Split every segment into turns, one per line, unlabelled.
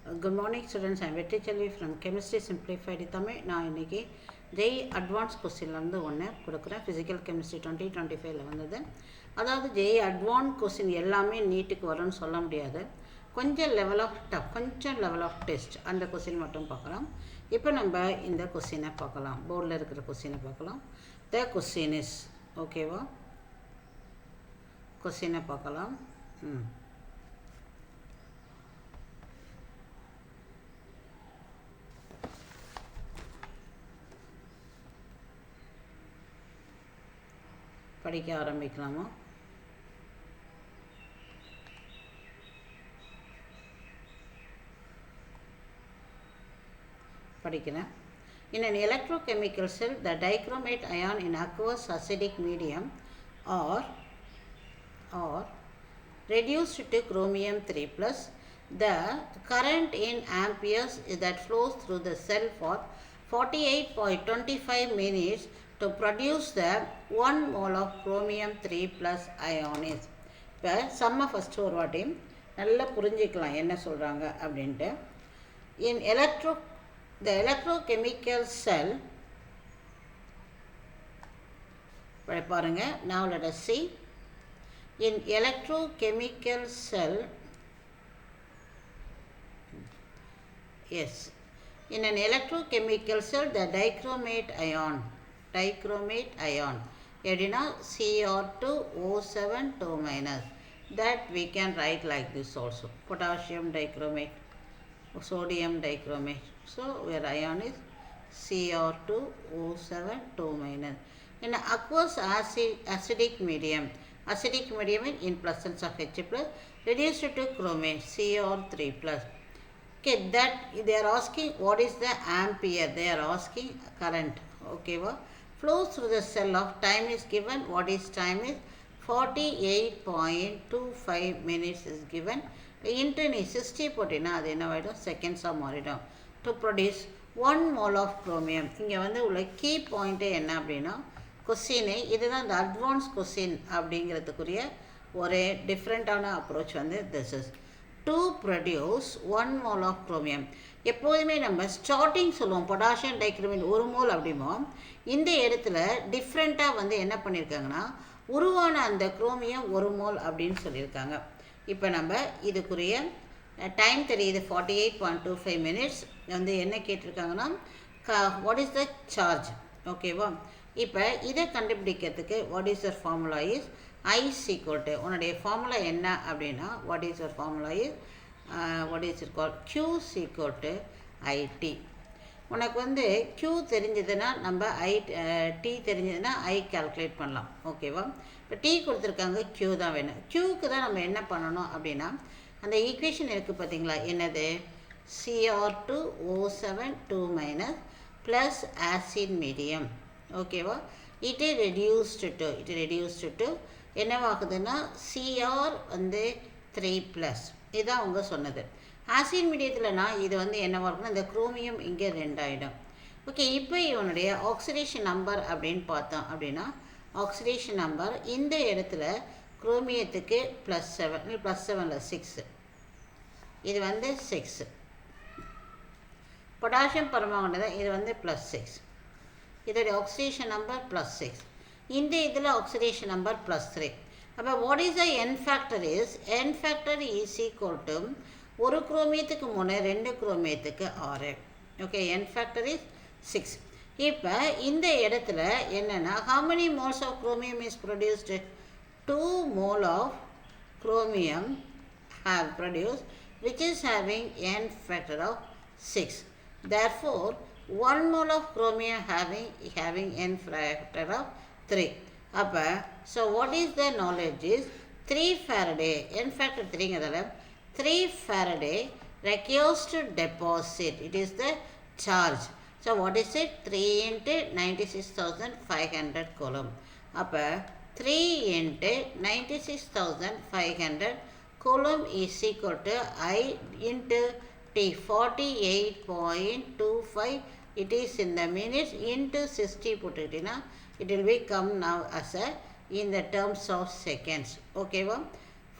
Good morning students, I am Vetri Chelvi from Chemistry Simplified Tamil. நான் இன்னைக்கு JEE advance கொஸ்டின்லேருந்து ஒன்று கொடுக்குறேன். Physical chemistry 2025 வந்தது. அதாவது JEE அட்வான்ஸ் கொஸ்டின் எல்லாமே நீட்டுக்கு வரும்னு சொல்ல முடியாது. கொஞ்சம் லெவல் ஆஃப் டெஸ்ட் அந்த கொஸ்டின் மட்டும் பார்க்கலாம். இப்போ நம்ம இந்த கொஸ்டினை பார்க்கலாம். போர்டில் இருக்கிற கொஸ்டினை பார்க்கலாம். த கொஸ்டின் இஸ் ஓகேவா, கொஸ்டினை பார்க்கலாம். படிக்க ஆரம்பிக்கலாமா? படிக்கிறேன். In an electrochemical cell, the dichromate ion in aqueous acidic medium are reduced to chromium 3 plus. The current in amperes that flows through the cell for 48.25 minutes to produce the 1 mole of chromium 3 plus ion is. இப்போ சம்ம first ஒரு வாட்டி நல்லா புரிஞ்சிக்கலாம் என்ன சொல்கிறாங்க அப்படின்ட்டு. In the electrochemical cell, பாருங்க, now let us see. In electrochemical cell, yes, in an electrochemical cell, the dichromate ion எப்படின்னா Cr2O7 2 minus, that we can write like this also, potassium dichromate, sodium dichromate. So where ion is Cr2O7 2 minus. In aqueous acidic medium in presence of H plus, reduced to chromate Cr3 plus. Okay, that they are asking what is the ampere, they are asking current. Okay, flows through the cell of time is given. What is time is 48.25 minutes is given. Into 60 போட்டினா அது என்ன ஆகிடும், செகண்ட்ஸாக மாறிடும். To produce 1 mole of chromium. இங்கே வந்து உள்ள key point என்ன அப்படின்னா, கொஸ்டினே இதுதான் இந்த அட்வான்ஸ் கொஸ்டின் அப்படிங்கிறதுக்குரிய ஒரு டிஃப்ரெண்ட்டான அப்ரோச் வந்து this is to produce 1 mole of chromium. எப்போதுமே நம்ம ஸ்டார்டிங் சொல்லுவோம் பொட்டாசியம் டைக்ரோமேட் 1 mole அப்படிமோ, இந்த இடத்துல டிஃப்ரெண்ட்டாக வந்து என்ன பண்ணியிருக்காங்கன்னா உருவான அந்த குரோமியம் 1 mole அப்படின்னு சொல்லியிருக்காங்க. இப்போ நம்ம இதுக்குரிய டைம் தெரியுது 48.25 minutes. வந்து என்ன கேட்டிருக்காங்கன்னா வாட் இஸ் த சார்ஜ். ஓகேவா, இப்போ இதை கண்டுபிடிக்கிறதுக்கு what is your formula is I equal to, உன்னுடைய ஃபார்முலா என்ன அப்படின்னா what is your formula is what is it call Q equal to IT. உனக்கு வந்து Q தெரிஞ்சதுன்னா நம்ம T தெரிஞ்சதுன்னா I கால்குலேட் பண்ணலாம். ஓகேவா, இப்போ T கொடுத்துருக்காங்க, Q தான் வேணும். Qக்கு தான் நம்ம என்ன பண்ணணும் அப்படின்னா அந்த ஈக்குவேஷன் இருக்குது பார்த்தீங்களா, என்னது Cr2O7 2 minus plus acid medium. ஓகேவா, it reduced to என்னவாகுதுன்னா Cr வந்து 3 ப்ளஸ். இதுதான் அவங்க சொன்னது. ஆசிட் மீடியத்தில்னா இது வந்து என்னவாக இருக்குன்னா இந்த குரோமியம் இங்கே 2 ஆகிடும். ஓகே, இப்போ இவனுடைய ஆக்சிடேஷன் நம்பர் அப்படின்னு பார்த்தோம் அப்படின்னா ஆக்சிடேஷன் நம்பர் இந்த இடத்துல குரோமியத்துக்கு +7 +7 6, இது வந்து 6. பொட்டாசியம் பரமாங்கனது இது வந்து +6, இதோடைய ஆக்சிடேஷன் நம்பர் +6. இந்த இதில் ஆக்சிடேஷன் நம்பர் +3. அப்போ what is the N factor is, N factor is equal to ஒரு குரோமியத்துக்கு 3 2 குரோமியத்துக்கு 6. Okay, N factor is 6. இப்போ இந்த இடத்துல என்னென்னா how many moles of chromium is produced? 2 mole of chromium have produced, which is having n factor of 6. Therefore 1 mole of chromium having n factor of 3. அப்போ so what is the knowledge is 3 Faraday, n factor 3ங்கிறதால 3 Faraday requires to deposit, it is the charge. So what is it, 3 into 96,500 coulomb. அப்போ 3 into 96,500 coulomb is equal to I into T 48.25, it is in the minutes, into 60 போட்டுக்கிட்டிங்கன்னா it will become now as a in the terms of seconds. ஓகேவா,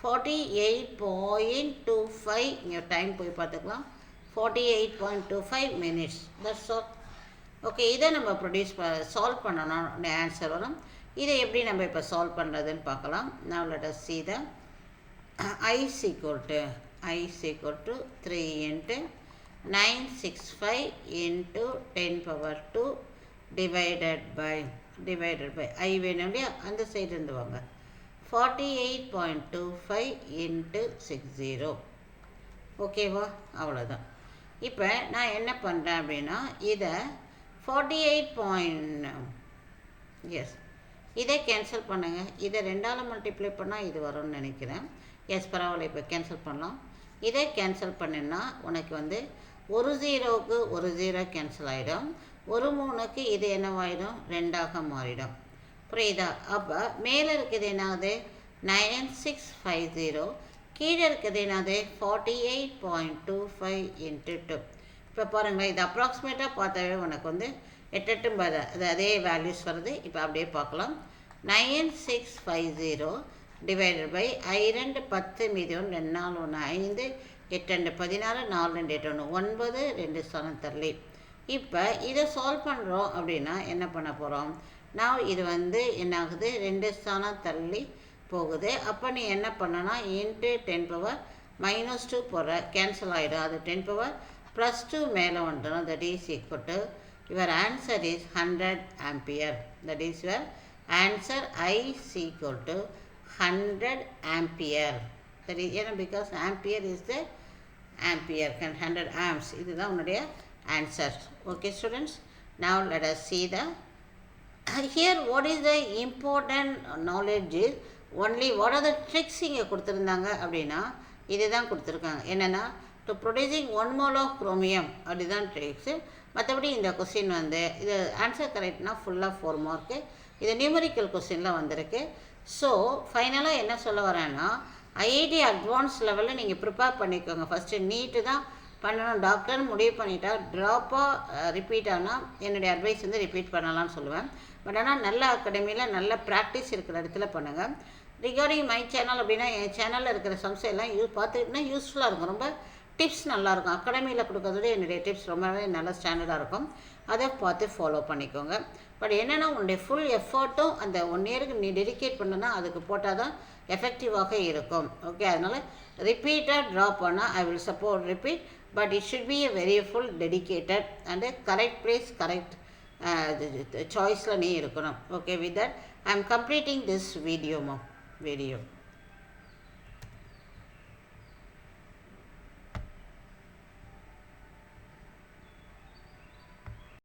48.25 இங்கே time போய் பார்த்துக்கலாம். 48.25 minutes. That's all. Okay, இதை நம்ம solve பண்ணணும், answer வரும். இதை எப்படி நம்ம இப்போ சால்வ் பண்ணுறதுன்னு பார்க்கலாம். Now let us see the I is equal to 3 into 965 into 10 power 2 divided by I வேணும் இல்லையா, அந்த சைடு இருந்து வாங்க. 48.25 into 60. ஓகேவா, அவ்வளோதான். இப்போ நான் என்ன பண்ணுறேன் அப்படின்னா, இதை 48. இதை கேன்சல் பண்ணுங்கள். இதை 2ஆல் மல்டிப்ளை பண்ணால் இது வரும்னு நினைக்கிறேன். பரவாயில்ல, இப்போ கேன்சல் பண்ணலாம். இதை கேன்சல் பண்ணினா உனக்கு வந்து ஒரு 0க்கு ஒரு 0 கேன்சல் ஆகிடும், ஒரு 3க்கு இது என்னவாயிடும், 2ஆக மாறிடும். புரியுதா? அப்போ மேலே இருக்குது என்னது 9650, கீழே இருக்குது என்னது 48.25 into 2. இப்போ பாருங்கள், இது அப்ராக்சிமேட்டாக பார்த்தாவே உனக்கு வந்து 8 அது அதே வேல்யூஸ் வருது. இப்போ அப்படியே பார்க்கலாம். 9650 டிவைடட் பை I2 10 மீதி 1 2 4 1 5 8 2 16 4 2 8 1 9 2 ஸ்தானம் தள்ளி. இப்போ இதை சால்வ் பண்ணுறோம் அப்படின்னா என்ன பண்ண போகிறோம், நான் இது வந்து என்ன ஆகுது, 2 ஸ்தானம் தள்ளி போகுது. அப்போ நீ என்ன பண்ணனா, இன்ட்டு 10 power -2 போடுற, கேன்சல் ஆகிடும். அது 10 power +2 மேலே வந்துடும். That is equal to your answer is 100 ampere. That is your answer. I is equal to 100 ampere. That is because ampere is the ampere, 100 amps. This is the answer. Okay students, now let us see the here what is the important knowledge is only what are the tricks இங்கே கொடுத்துருந்தாங்க அப்படின்னா இதுதான் கொடுத்துருக்காங்க. என்னென்னா to producing 1 mole of chromium அப்படிதான் tricks. மற்றபடி இந்த question வந்து இது ஆன்சர் கரெக்ட்னா ஃபுல்லாக 4 மார்க்கு. இது நியூமரிக்கல் கொஸ்டினில் வந்திருக்கு. ஸோ ஃபைனலாக என்ன சொல்ல வரேன்னா, ஐஐடி அட்வான்ஸ் லெவலில் நீங்கள் ப்ரிப்பேர் பண்ணிக்கோங்க. ஃபஸ்ட்டு நீட்டு தான் பண்ணணும். டாக்டர்னு முடிவு பண்ணிட்டா ட்ராப்பாக ரிப்பீட் ஆனால் என்னுடைய அட்வைஸ் வந்து ரிப்பீட் பண்ணலாம்னு சொல்லுவேன். பட் ஆனால் நல்ல அகாடமியில் நல்ல ப்ராக்டிஸ் இருக்கிற இடத்துல பண்ணுங்கள். ரிகார்டிங் மை சேனல் அப்படின்னா என் சேனலில் இருக்கிற சம்ஸ் எல்லாம் பார்த்துக்கிட்டா யூஸ்ஃபுல்லாக இருக்கும். ரொம்ப டிப்ஸ் நல்லாயிருக்கும். அகாடமியில் கொடுக்கறதோட என்னுடைய டிப்ஸ் ரொம்பவே நல்ல ஸ்டாண்டர்டாக இருக்கும். அதை பார்த்து ஃபாலோ பண்ணிக்கோங்க. பட் என்னென்னா உன்னுடைய ஃபுல் எஃபர்ட்டும் அந்த 1 இயருக்கு நீ டெடிகேட் பண்ணனா அதுக்கு போட்டால் தான் எஃபெக்டிவாக இருக்கும். ஓகே, அதனால் ரிப்பீட்டாக ட்ரா பண்ணால் I will support repeat. But it should be a very full dedicated and correct place correct சாய்ஸில் நீ இருக்கணும். Okay, with that I am completing this video.